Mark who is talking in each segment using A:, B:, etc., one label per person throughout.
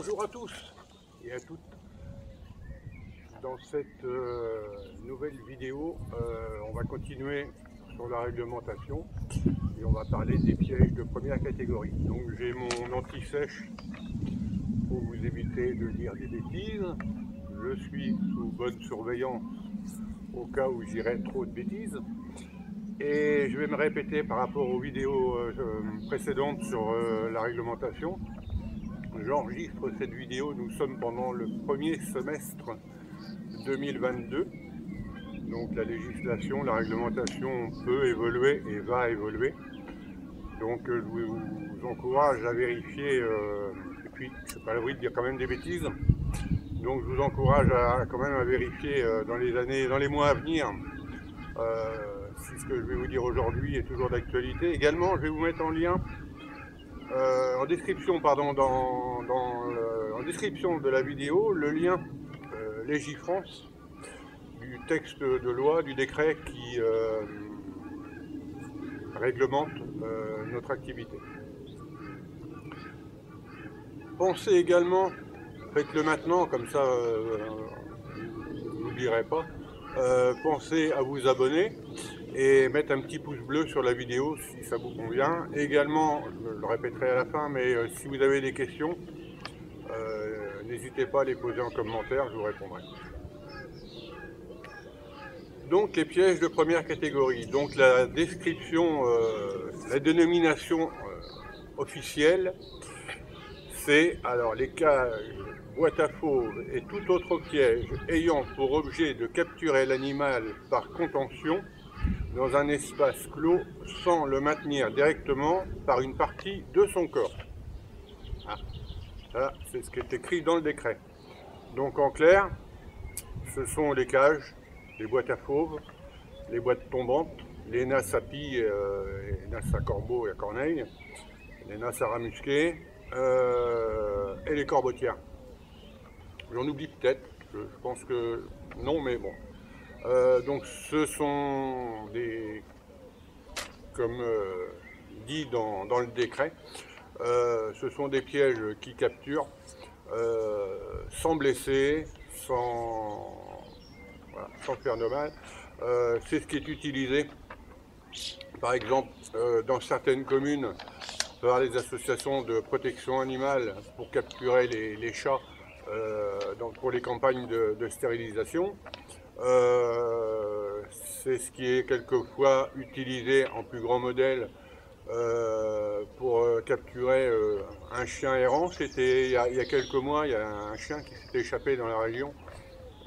A: Bonjour à tous et à toutes. Dans cette nouvelle vidéo, on va continuer sur la réglementation et on va parler des pièges de première catégorie. Donc j'ai mon anti-sèche pour vous éviter de dire des bêtises. Je suis sous bonne surveillance au cas où j'irai trop de bêtises. Et je vais me répéter par rapport aux vidéos précédentes sur la réglementation. J'enregistre cette vidéo, nous sommes pendant le premier semestre 2022. Donc la législation, la réglementation peut évoluer et va évoluer. Donc je vous encourage à vérifier, et puis je ne suis pas à l'abri de dire quand même des bêtises. Donc je vous encourage quand même à vérifier dans les mois à venir si ce que je vais vous dire aujourd'hui est toujours d'actualité. Également, je vais vous mettre en lien en description, pardon, en description de la vidéo, le lien Légifrance du texte de loi, du décret qui réglemente notre activité. Pensez également, faites-le maintenant, comme ça vous n'oublierez pas, pensez à vous abonner et mettre un petit pouce bleu sur la vidéo si ça vous convient. Également, je le répéterai à la fin, mais si vous avez des questions, n'hésitez pas à les poser en commentaire, je vous répondrai. Donc les pièges de première catégorie. Donc la description, la dénomination officielle, c'est alors les cages, boîtes à fauves et tout autre piège ayant pour objet de capturer l'animal par contention dans un espace clos sans le maintenir directement par une partie de son corps. Ah, ça, c'est ce qui est écrit dans le décret. Donc en clair, ce sont les cages, les boîtes à fauves, les boîtes tombantes, les nasses à pie, les nasses à corbeau et à corneille, les nasses à ramusquer et les corbotières. J'en oublie peut-être, je pense que non, mais bon. Donc ce sont des, comme dit dans le décret, ce sont des pièges qui capturent sans blesser, sans faire de mal. C'est ce qui est utilisé, par exemple, dans certaines communes, par les associations de protection animale pour capturer les chats pour les campagnes de stérilisation. C'est ce qui est quelquefois utilisé en plus grand modèle pour capturer un chien errant. C'était il y a quelques mois, il y a un chien qui s'était échappé dans la région,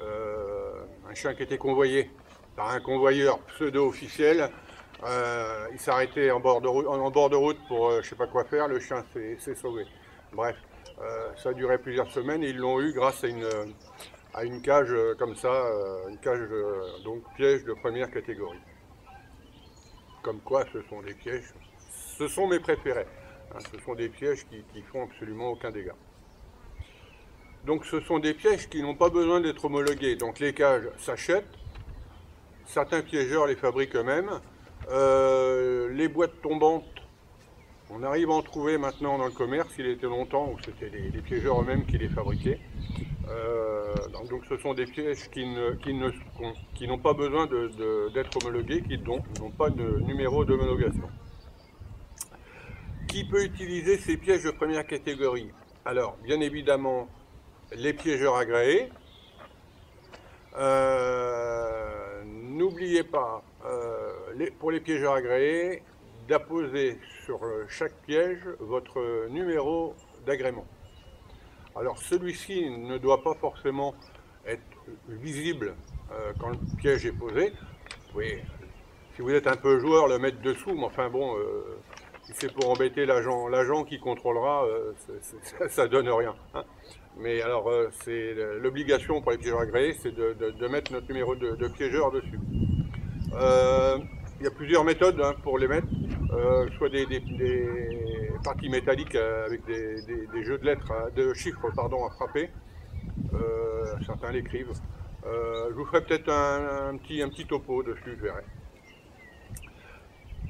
A: un chien qui était convoyé par un convoyeur pseudo-officiel. Il s'arrêtait en bord de route pour je ne sais pas quoi faire, le chien s'est sauvé. Bref, ça a duré plusieurs semaines et ils l'ont eu grâce à une cage comme ça, une cage donc piège de première catégorie. Comme quoi ce sont des pièges, ce sont mes préférés, hein, ce sont des pièges qui font absolument aucun dégât. Donc ce sont des pièges qui n'ont pas besoin d'être homologués, donc les cages s'achètent, certains piégeurs les fabriquent eux-mêmes, les boîtes tombantes, on arrive à en trouver maintenant dans le commerce. Il était longtemps où c'était les piégeurs eux-mêmes qui les fabriquaient. Donc ce sont des pièges qui n'ont pas besoin d'être homologués, qui n'ont pas de numéro d'homologation. Qui peut utiliser ces pièges de première catégorie? Alors, bien évidemment, les piégeurs agréés. N'oubliez pas, pour les piégeurs agréés, d'apposer sur chaque piège votre numéro d'agrément. Alors celui-ci ne doit pas forcément être visible quand le piège est posé. Vous pouvez, si vous êtes un peu joueur, le mettre dessous, mais enfin bon, si c'est pour embêter l'agent qui contrôlera, ça donne rien. Hein. Mais alors, c'est l'obligation pour les piégeurs agréés, c'est de mettre notre numéro de piégeur dessus. Il y a plusieurs méthodes hein, pour les mettre, soit des parties métalliques avec des jeux de lettres, de chiffres pardon, à frapper. Certains l'écrivent. Je vous ferai peut-être un petit topo dessus, je verrai.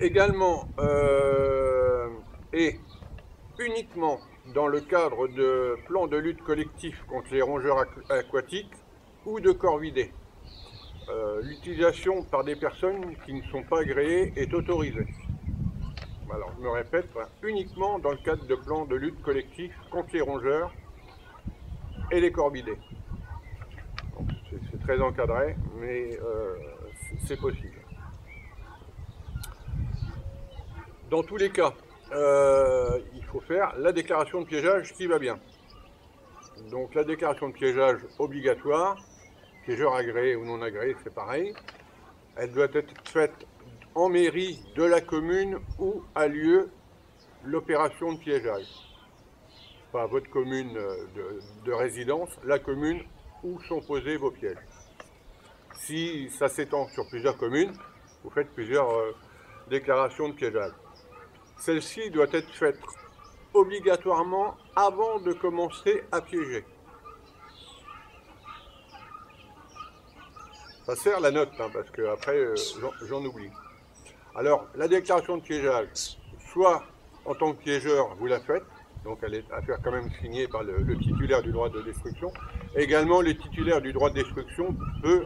A: Également, uniquement dans le cadre de plans de lutte collectif contre les rongeurs aquatiques ou de corvidés. L'utilisation par des personnes qui ne sont pas agréées est autorisée. Alors, je me répète, uniquement dans le cadre de plans de lutte collectif contre les rongeurs et les corvidés. C'est très encadré, mais c'est possible. Dans tous les cas, il faut faire la déclaration de piégeage qui va bien. Donc la déclaration de piégeage obligatoire, piégeur agréé ou non agréé, c'est pareil. Elle doit être faite en mairie de la commune où a lieu l'opération de piégeage. Pas votre commune de résidence, la commune où sont posés vos pièges. Si ça s'étend sur plusieurs communes, vous faites plusieurs déclarations de piégeage. Celle-ci doit être faite obligatoirement avant de commencer à piéger. Ça sert la note, hein, parce que après j'en oublie. Alors, la déclaration de piégeage, soit en tant que piégeur, vous la faites, donc elle est à faire quand même signée par le titulaire du droit de destruction. Également, le titulaire du droit de destruction peut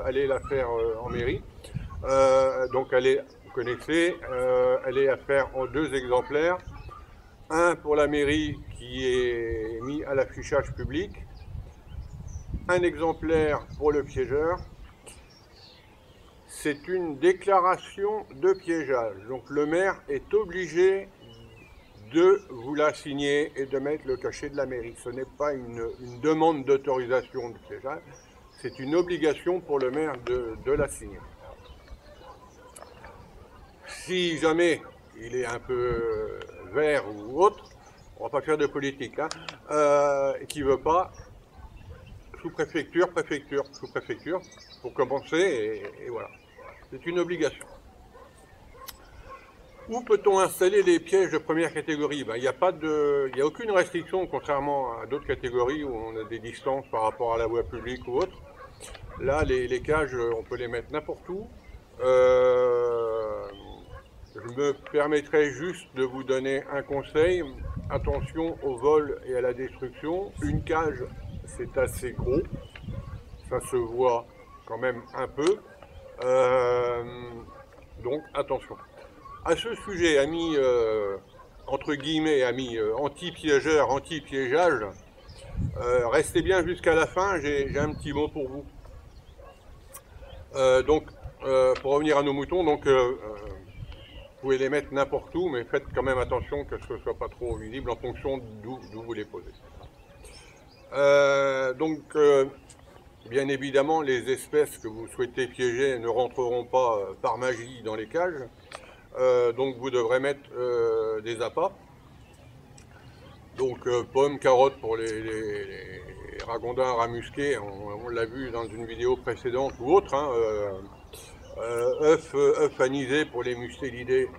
A: aller la faire en mairie. Donc, vous connaissez, elle est à faire en 2 exemplaires. Un pour la mairie qui est mis à l'affichage public. Un exemplaire pour le piégeur. C'est une déclaration de piégeage. Donc le maire est obligé de vous la signer et de mettre le cachet de la mairie. Ce n'est pas une demande d'autorisation de piégeage, c'est une obligation pour le maire de la signer. Si jamais il est un peu vert ou autre, on ne va pas faire de politique, hein, qui ne veut pas, sous-préfecture, préfecture, sous-préfecture, pour commencer, et voilà. C'est une obligation. Où peut-on installer les pièges de première catégorie? Il n'y a aucune restriction, contrairement à d'autres catégories où on a des distances par rapport à la voie publique ou autre. Là, les cages, on peut les mettre n'importe où. Je me permettrai juste de vous donner un conseil. Attention au vol et à la destruction. Une cage, c'est assez gros. Ça se voit quand même un peu. Donc attention. À ce sujet, amis, entre guillemets, amis anti-piégeurs, anti-piégeage, restez bien jusqu'à la fin, j'ai un petit mot pour vous. Pour revenir à nos moutons, donc, vous pouvez les mettre n'importe où, mais faites quand même attention que ce ne soit pas trop visible en fonction d'où vous les posez. Bien évidemment, les espèces que vous souhaitez piéger ne rentreront pas par magie dans les cages. Donc vous devrez mettre des appâts. Donc pommes, carottes pour les ragondins ramusqués, on l'a vu dans une vidéo précédente ou autre. Hein, œufs anisés pour les mustélidés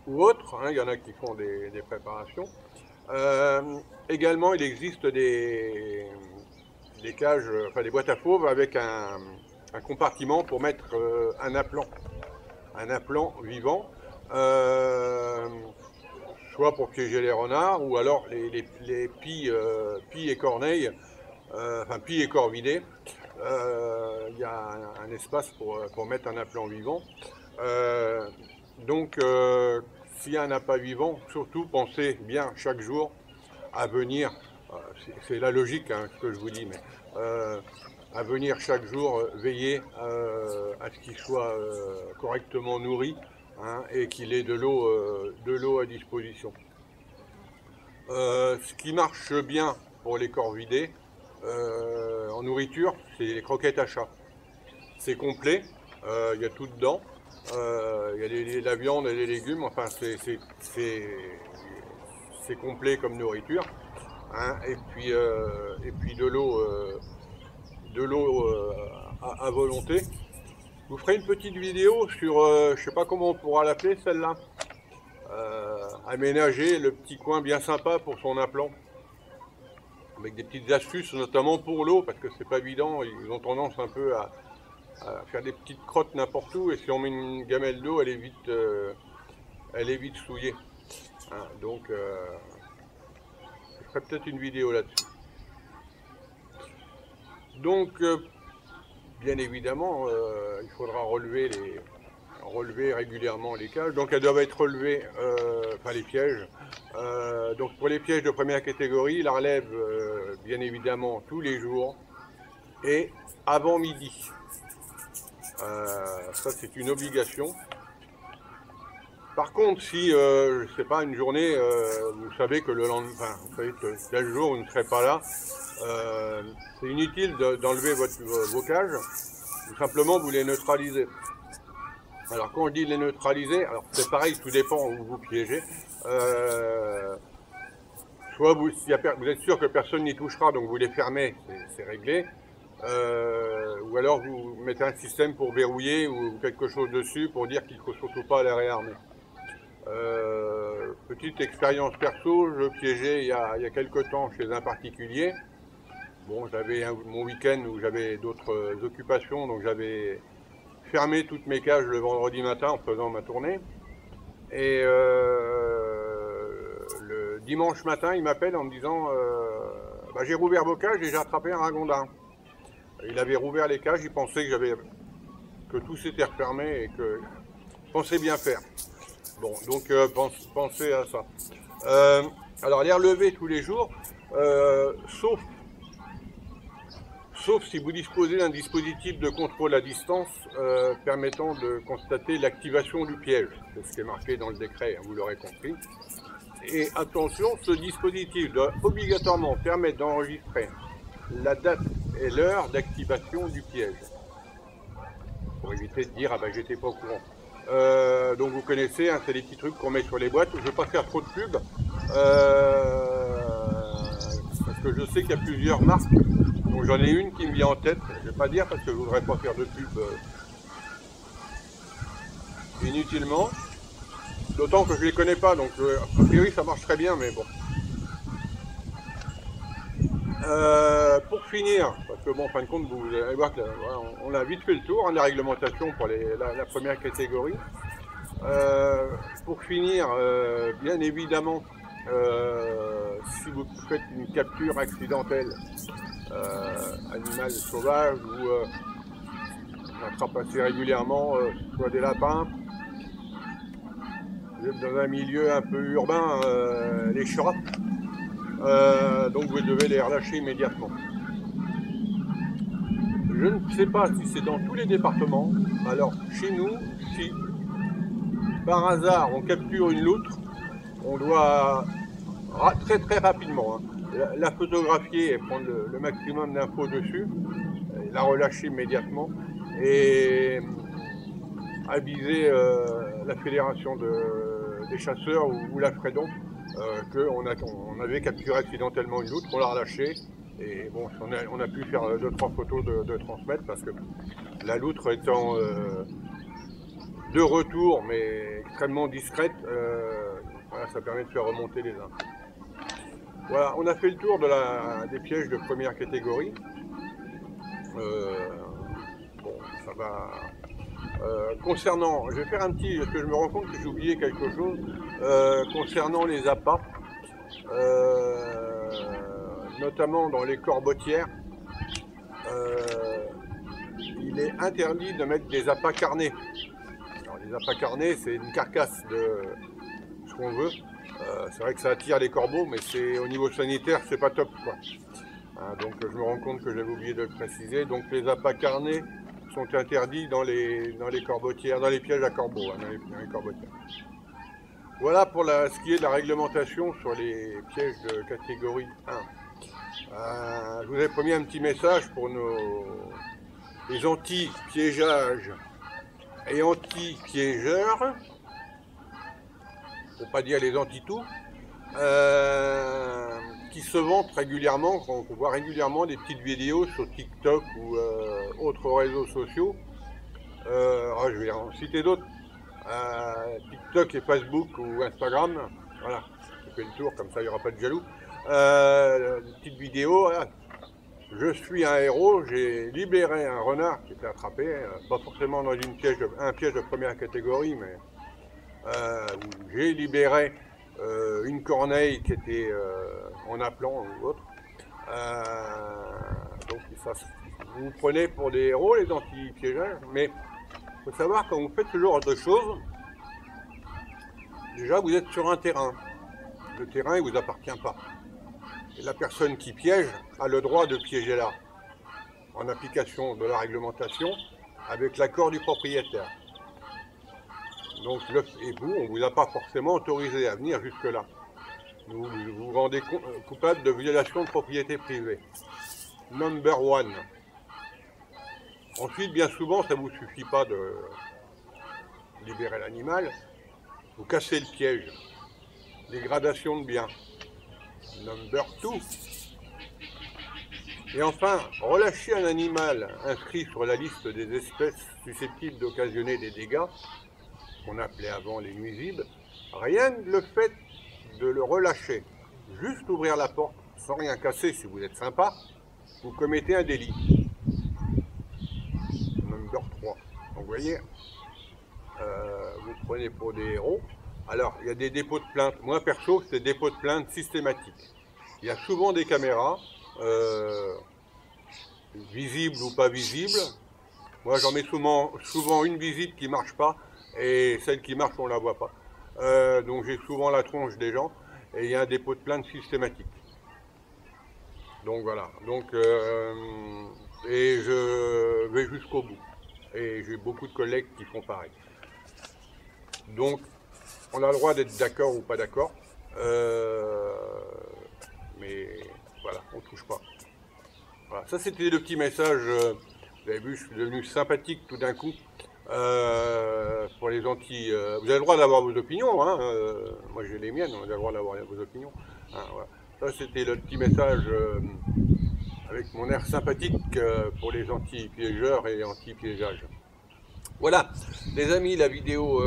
A: ou autres. Hein, il y en a qui font des préparations. Également, il existe des cages, enfin des boîtes à fauves avec un compartiment pour mettre un appelant vivant, soit pour piéger les renards ou alors les pies et corneilles, enfin pies et corvidés. Il y a un espace pour mettre un appelant vivant. S'il y a un appât vivant, surtout pensez bien chaque jour à venir, c'est la logique, hein, ce que je vous dis, mais à venir chaque jour veiller à ce qu'il soit correctement nourri, hein, et qu'il ait de l'eau à disposition. Ce qui marche bien pour les corvidés en nourriture, c'est les croquettes à chat. C'est complet, il y a tout dedans, il y a la viande et les légumes, enfin c'est complet comme nourriture, hein, et puis de l'eau à volonté. Je vous ferai une petite vidéo sur, je ne sais pas comment on pourra l'appeler celle-là, aménager le petit coin bien sympa pour son appelant, avec des petites astuces notamment pour l'eau, parce que c'est pas évident, ils ont tendance un peu à faire des petites crottes n'importe où, et si on met une gamelle d'eau, elle est vite souillée. Hein, donc, je ferai peut-être une vidéo là-dessus. Donc, bien évidemment, il faudra relever régulièrement les cages. Donc, elles doivent être relevées, enfin les pièges. Donc, pour les pièges de première catégorie, la relève, bien évidemment, tous les jours et avant midi. Ça, c'est une obligation. Par contre, si, je sais pas, une journée, vous savez que le lendemain, enfin, vous savez que tel jour vous ne serez pas là, c'est inutile d'enlever vos cages, tout simplement vous les neutralisez. Alors quand on dit les neutraliser, alors c'est pareil, tout dépend où vous piégez. Soit vous êtes sûr que personne n'y touchera, donc vous les fermez, c'est réglé. Ou alors vous mettez un système pour verrouiller ou quelque chose dessus pour dire qu'il ne faut surtout pas les réarmer. Petite expérience perso, je piégeais il y a quelques temps chez un particulier. Bon, j'avais mon week-end où j'avais d'autres occupations, donc j'avais fermé toutes mes cages le vendredi matin en faisant ma tournée. Et le dimanche matin, il m'appelle en me disant bah, j'ai rouvert vos cages et j'ai attrapé un ragondin. Il avait rouvert les cages, il pensait que tout s'était refermé et que je pensais bien faire. Bon, donc pensez à ça. Alors les relever tous les jours, sauf si vous disposez d'un dispositif de contrôle à distance permettant de constater l'activation du piège. C'est ce qui est marqué dans le décret, hein, vous l'aurez compris. Et attention, ce dispositif doit obligatoirement permettre d'enregistrer la date et l'heure d'activation du piège. Pour éviter de dire ah ben j'étais pas au courant. Donc vous connaissez, hein, c'est les petits trucs qu'on met sur les boîtes. Je ne vais pas faire trop de pub parce que je sais qu'il y a plusieurs marques. Donc j'en ai une qui me vient en tête. Je ne vais pas dire parce que je ne voudrais pas faire de pub inutilement. D'autant que je ne les connais pas, donc a priori ça marche très bien, mais bon. Pour finir, parce que bon, en fin de compte, vous allez voir qu'on a vite fait le tour, hein, la réglementation pour la première catégorie. Pour finir, bien évidemment, si vous faites une capture accidentelle, animal sauvage ou on attrape assez régulièrement, soit des lapins, vous êtes dans un milieu un peu urbain, les chats. Donc vous devez les relâcher immédiatement. Je ne sais pas si c'est dans tous les départements. Alors chez nous, si par hasard on capture une loutre, on doit très très rapidement la photographier et prendre le maximum d'infos dessus, et la relâcher immédiatement et aviser la fédération des chasseurs ou la Fredon qu'on avait capturé accidentellement une loutre, on l'a relâchée et bon, on a pu faire 2-3 photos de transmettre parce que la loutre étant de retour mais extrêmement discrète, voilà, ça permet de faire remonter les infos. Voilà, on a fait le tour des pièges de première catégorie. Bon, ça va. Concernant, je vais faire un petit, parce que je me rends compte que j'ai oublié quelque chose, concernant les appâts, notamment dans les corbotières, il est interdit de mettre des appâts carnés. Alors, les appâts carnés, c'est une carcasse de ce qu'on veut. C'est vrai que ça attire les corbeaux, mais c'est au niveau sanitaire, c'est pas top, quoi. Hein, donc je me rends compte que j'avais oublié de le préciser. Donc les appâts carnés sont interdits dans les corbotières, dans les pièges à corbeaux, hein, dans les corbotières. Voilà pour ce qui est de la réglementation sur les pièges de catégorie 1. Je vous ai promis un petit message pour les anti-piégeages et anti-piégeurs, pour pas dire les anti-tout, qui se vantent régulièrement, on voit régulièrement des petites vidéos sur TikTok ou autres réseaux sociaux. Je vais en citer d'autres. TikTok et Facebook ou Instagram, voilà, je fais le tour, comme ça il n'y aura pas de jaloux. Une petite vidéo, voilà. Je suis un héros, j'ai libéré un renard qui était attrapé, pas forcément dans un piège de première catégorie, mais où j'ai libéré une corneille qui était en appelant ou autre. Donc ça, vous vous prenez pour des héros les anti-piégeages, mais il faut savoir quand vous faites ce genre de choses, déjà vous êtes sur un terrain. Le terrain ne vous appartient pas. Et la personne qui piège a le droit de piéger là, en application de la réglementation, avec l'accord du propriétaire. Donc, et vous, on ne vous a pas forcément autorisé à venir jusque-là. Vous vous rendez coupable de violation de propriété privée. Number one. Ensuite, bien souvent, ça ne vous suffit pas de libérer l'animal. Vous cassez le piège. Dégradation de biens. Number two. Et enfin, relâcher un animal inscrit sur la liste des espèces susceptibles d'occasionner des dégâts, qu'on appelait avant les nuisibles, rien que le fait de le relâcher, juste ouvrir la porte, sans rien casser si vous êtes sympa, vous commettez un délit. Number 3. Donc vous voyez, vous prenez pour des héros. Alors, il y a des dépôts de plainte. Moi, perso, c'est des dépôts de plainte systématiques. Il y a souvent des caméras, visibles ou pas visibles. Moi, j'en mets souvent une visible qui ne marche pas, et celle qui marche, on ne la voit pas. Donc, j'ai souvent la tronche des gens, et il y a un dépôt de plainte systématique. Donc, voilà. Donc, et je vais jusqu'au bout. Et j'ai beaucoup de collègues qui font pareil. Donc, on a le droit d'être d'accord ou pas d'accord. Mais voilà, on ne touche pas. Voilà, ça c'était le petit message. Vous avez vu, je suis devenu sympathique tout d'un coup. Pour les anti. Vous avez le droit d'avoir vos opinions, hein, moi j'ai les miennes, on a le droit d'avoir vos opinions. Hein, voilà. Ça c'était le petit message avec mon air sympathique pour les anti-piégeurs et anti-piégeage. Voilà, les amis, la vidéo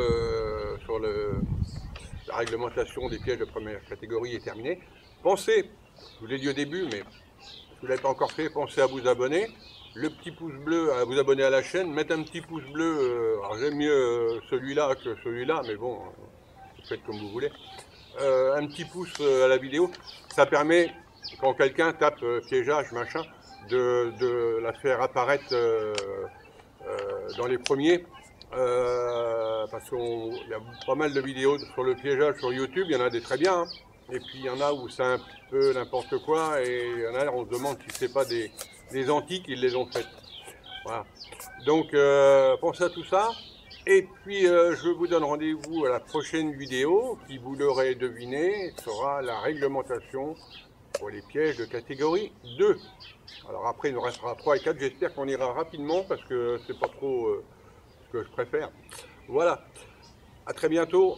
A: sur la réglementation des pièges de première catégorie est terminée. Pensez, je vous l'ai dit au début, mais si vous ne l'avez pas encore fait, pensez à vous abonner. Le petit pouce bleu, à vous abonner à la chaîne, mettre un petit pouce bleu, alors j'aime mieux celui-là que celui-là, mais bon, vous faites comme vous voulez. Un petit pouce à la vidéo, ça permet, quand quelqu'un tape piégeage, machin, de la faire apparaître dans les premiers, parce qu'il y a pas mal de vidéos sur le piégeage sur YouTube, il y en a des très bien, hein. Et puis il y en a où c'est un peu n'importe quoi, et il y en a, on se demande si c'est pas des antiques qui les ont faites. Voilà. Donc pensez à tout ça, et puis je vous donne rendez-vous à la prochaine vidéo, qui vous l'aurez deviné, sera la réglementation pour les pièges de catégorie 2. Alors après il nous restera 3 et 4, j'espère qu'on ira rapidement, parce que c'est pas trop ce que je préfère. Voilà, à très bientôt.